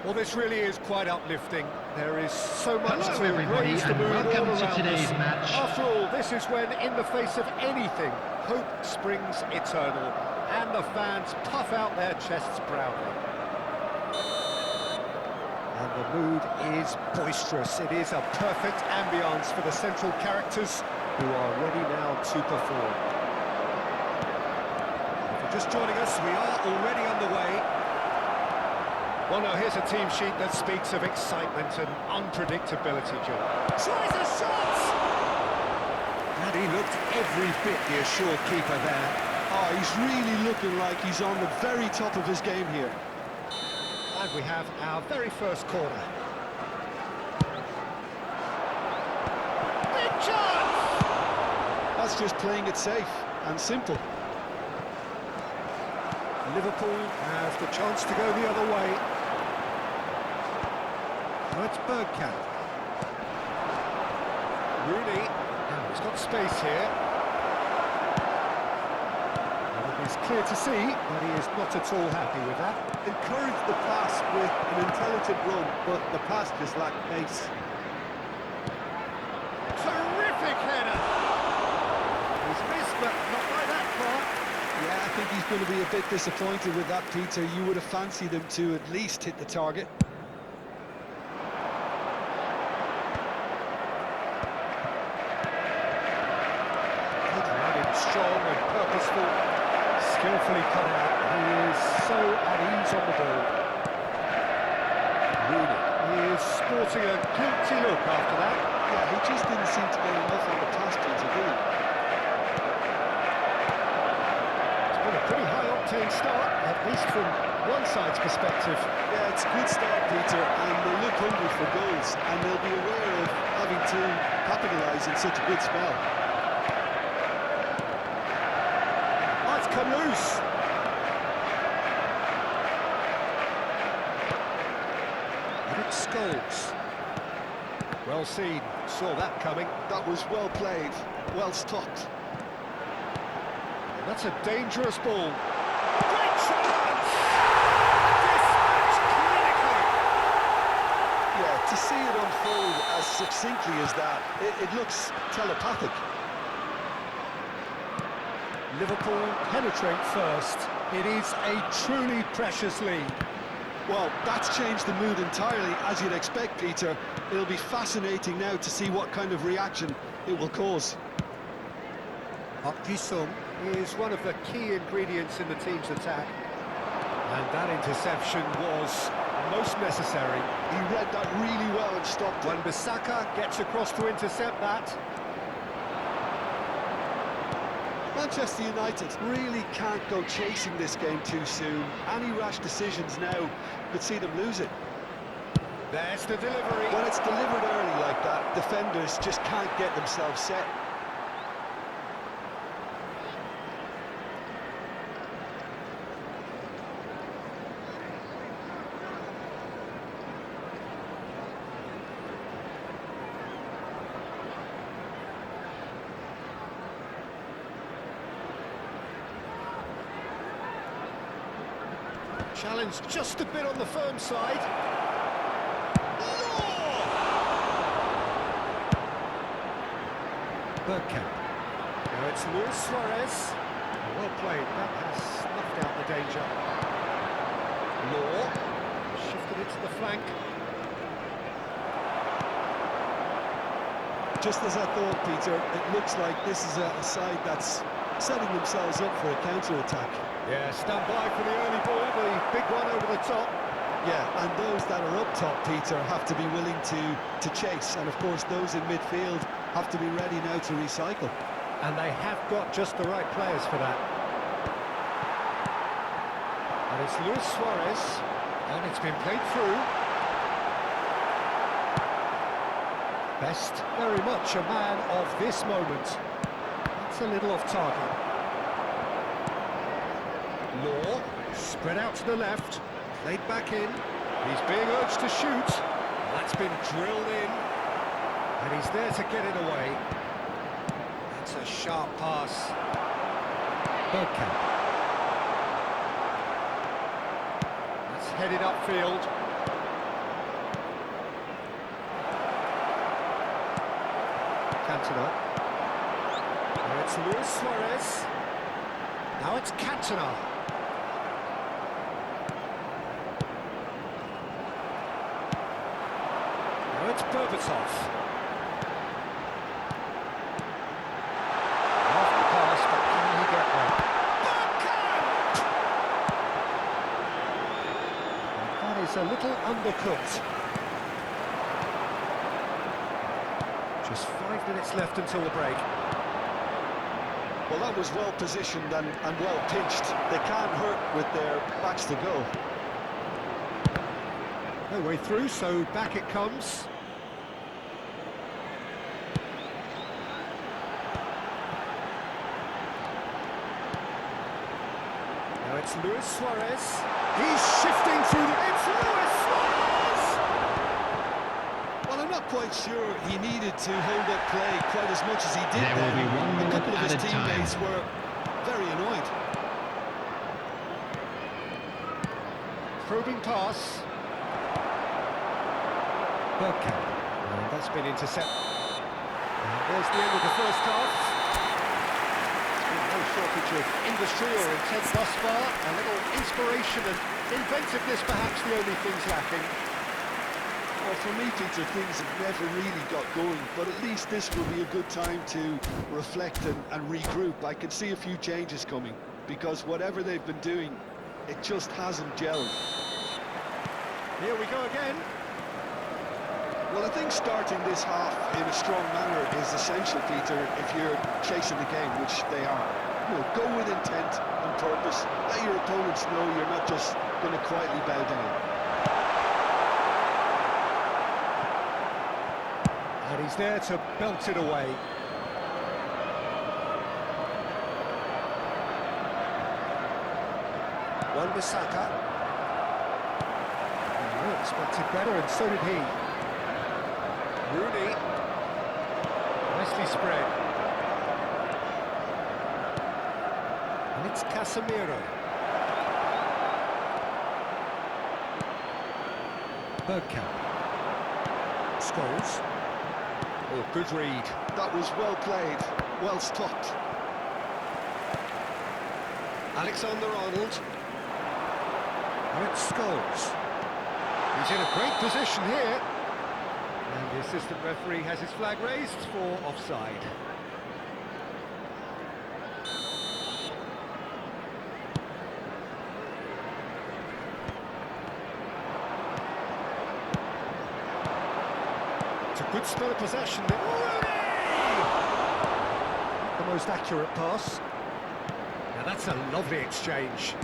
Well, this really is quite uplifting. There is so much Hello, to everybody, raise the and mood all welcome around to today's us. match. After all, this is when, in the face of anything, hope springs eternal, and the fans puff out their chests proudly. And the mood is boisterous. It is a perfect ambience for the central characters who are ready now to perform. If you're just joining us, we are already underway. Well, now, here's a team sheet that speaks of excitement and unpredictability, John. Tries a shot! And he looked every bit the assured keeper there. Oh, he's really looking like he's on the very top of his game here. And we have our very first corner. Big chance! That's just playing it safe and simple. Liverpool has the chance to go the other way. Oh, it's Bergkamp. Rooney. Now he's got space here. Well, it's clear to see that he is not at all happy with that. Encourage the pass with an intelligent run, but the pass just lacked pace. Terrific header! He's missed, but not by that far. Yeah, I think he's going to be a bit disappointed with that, Peter. You would have fancied him to at least hit the target. Good running, strong and purposeful, skillfully cut out. He is so at ease on the ball. Rooney is sporting a guilty look after that. Yeah, he just didn't seem to get enough on the pass, Peter, did he? It's been a pretty high-octane start, at least from one side's perspective. Yeah, it's a good start, Peter, and they look hungry for goals, and they'll be aware of having to capitalise in such a good spell. Let's come loose. And it's Scholes. Well seen, saw that coming. That was well played, well stopped. That's a dangerous ball. Great chance! Dispatched clinically. Yeah, to see it unfold as succinctly as that, it looks telepathic. Liverpool penetrate first. It is a truly precious lead. Well, that's changed the mood entirely, as you'd expect, Peter. It'll be fascinating now to see what kind of reaction it will cause. Park Ji-sung is one of the key ingredients in the team's attack. And that interception was most necessary. He read that really well and stopped it. When Bissaka gets across to intercept that. Manchester United really can't go chasing this game too soon. Any rash decisions now could see them lose it. There's the delivery. When it's delivered early like that, defenders just can't get themselves set. Challenge just a bit on the firm side. Bergkamp. Now it's Luis Suarez. Well played, that has snuffed out the danger. Law shifted it to the flank. Just as I thought, Peter, it looks like this is a side that's setting themselves up for a counter-attack. Yeah, stand by for the early ball, the big one over the top. Yeah, and those that are up top, Peter, have to be willing to chase. And of course, those in midfield have to be ready now to recycle. And they have got just the right players for that. And it's Luis Suarez, and it's been played through. Best, very much a man of this moment. That's a little off target. Law, spread out to the left, played back in. He's being urged to shoot. That's been drilled in. And he's there to get it away. That's a sharp pass. Bergkamp. That's headed upfield. Cantona. Now it's Luis Suarez. Now it's Cantona. Now it's Berbatov. Lovely pass, but can he get there? That is a little undercooked. Just 5 minutes left until the break. Well, that was well positioned and well pitched. They can't hurt with their backs to goal. No way through, so back it comes. Now it's Luis Suarez. He's shifting through the... It's Luis Suarez! Well, I'm not quite sure he needed to hold up play quite as much as he did. There will be 1 minute a couple of his added time. teammates were very annoyed. Probing pass. Bergkamp. And that's been intercepted. And there's the end of the first half. There's been no shortage of industry or intent thus far. A little inspiration and inventiveness, perhaps the only things lacking. Well, for me, Peter, things have never really got going, but at least this will be a good time to reflect and regroup. I can see a few changes coming, because whatever they've been doing, it just hasn't gelled. Here we go again. Well, I think starting this half in a strong manner is essential, Peter, if you're chasing the game, which they are. You know, go with intent and purpose. Let your opponents know you're not just going to quietly bow down. And he's there to belt it away. Wan-Bissaka. Oh, expected better, and so did he. Rooney. Nicely spread. And it's Casemiro. Bergkamp. Scholes. Oh, good read. That was well played, well stopped. Alexander-Arnold. And it's Scholes. He's in a great position here. And the assistant referee has his flag raised for offside. It's a good spell of possession. Rooney! Not the most accurate pass. Now that's a lovely exchange.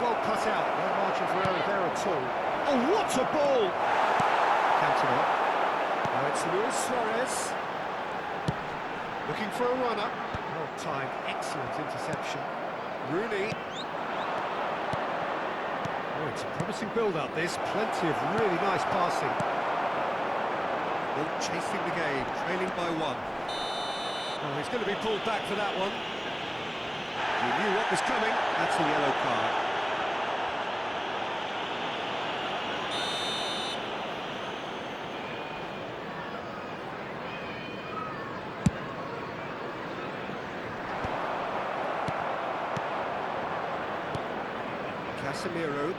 Well cut out, no margin for error there at all. Oh, what a ball! Cantona. Now it's Luis Suarez. Looking for a runner. Well timed, excellent interception. Rooney. Oh, it's a promising build-up, this. Plenty of really nice passing. Well, chasing the game, trailing by 1. Oh, he's going to be pulled back for that one. He knew what was coming. That's a yellow card. Casemiro.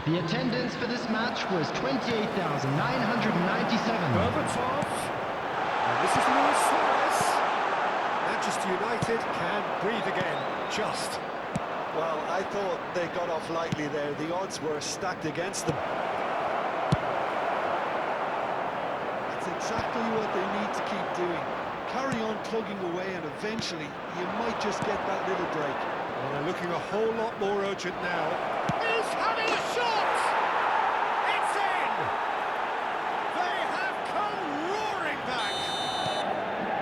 The attendance for this match was 28,997. Berbatov. And this is Luis Suarez. Manchester United can breathe again, just. Well, I thought they got off lightly there. The odds were stacked against them. That's exactly what they need to keep doing. Carry on plugging away, and eventually you might just get that little break. Well, they're looking a whole lot more urgent now. He's having a shot! It's in! They have come roaring back!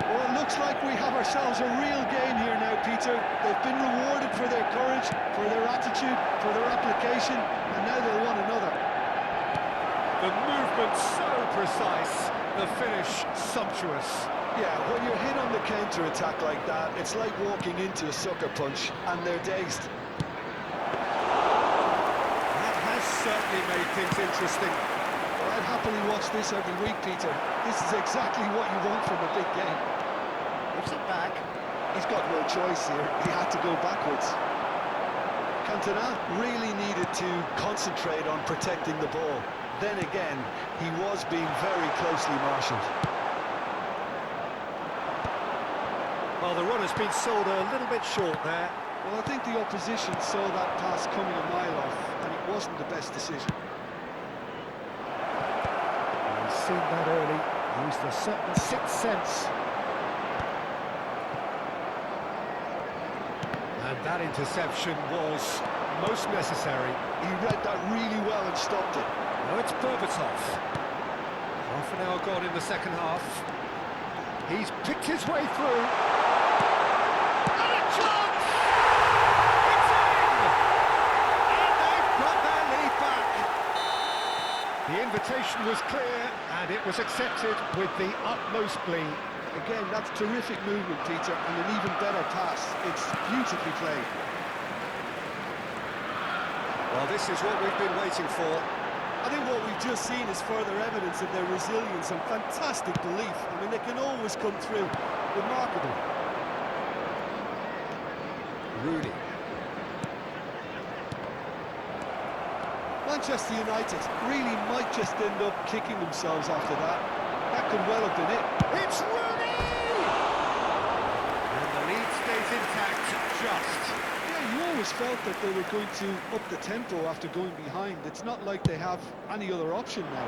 Well, it looks like we have ourselves a real game here now, Peter. They've been rewarded for their courage, for their attitude, for their application, and now they'll want another. The movement so precise, the finish sumptuous. Yeah, when you're hit on the counter-attack like that, it's like walking into a sucker punch, and they're dazed. That has certainly made things interesting. Well, I'd happily watch this every week, Peter. This is exactly what you want from a big game. Gives it back. He's got no choice here. He had to go backwards. Cantona really needed to concentrate on protecting the ball. Then again, he was being very closely marshalled. Well, the run has been sold a little bit short there. Well, I think the opposition saw that pass coming a mile off, and it wasn't the best decision. He's seen that early, used a certain sixth sense. And that interception was most necessary. He read that really well and stopped it. Now it's Berbatov. Half an hour gone in the second half. He's picked his way through. And a chance! It's in! And they've got their lead back. The invitation was clear, and it was accepted with the utmost glee. Again, that's terrific movement, Peter, and an even better pass. It's beautifully played. Well, this is what we've been waiting for. I think what we've just seen is further evidence of their resilience and fantastic belief. I mean, they can always come through. Remarkable. Rooney. Manchester United really might just end up kicking themselves after that. That could well have been it. It's Rooney! And the lead stays intact, just. Yeah, you always felt that they were going to up the tempo after going behind. It's not like they have any other option now.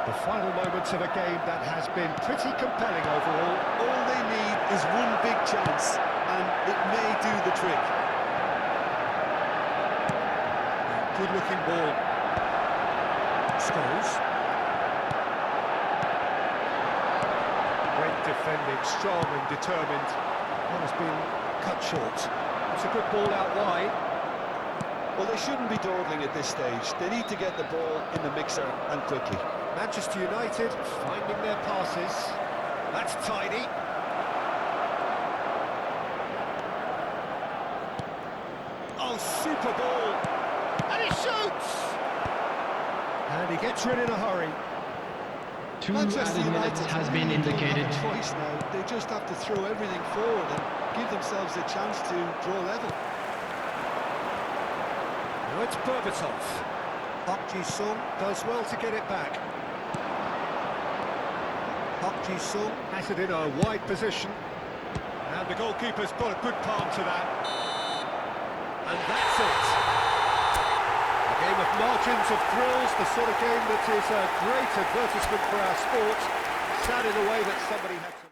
The final moments of a game that has been pretty compelling overall. All they need is one big chance, and it may do the trick. Good-looking ball. Scholes. Great defending, strong and determined. One has been cut short. It's a good ball out wide. Well, they shouldn't be dawdling at this stage. They need to get the ball in the mixer, and quickly. Manchester United finding their passes. That's tidy. Oh, super ball. And he shoots! And he gets rid in a hurry. 2 added minutes has been indicated. Don't have a choice now. They just have to throw everything forward and give themselves a chance to draw level. Now it's Berbatov. Park Ji-sung does well to get it back. Park Ji-sung has it in a wide position. And the goalkeeper's got a good palm to that. And that's it. A game of margins, of thrills, the sort of game that is a great advertisement for our sport. Sad in a way that somebody had to...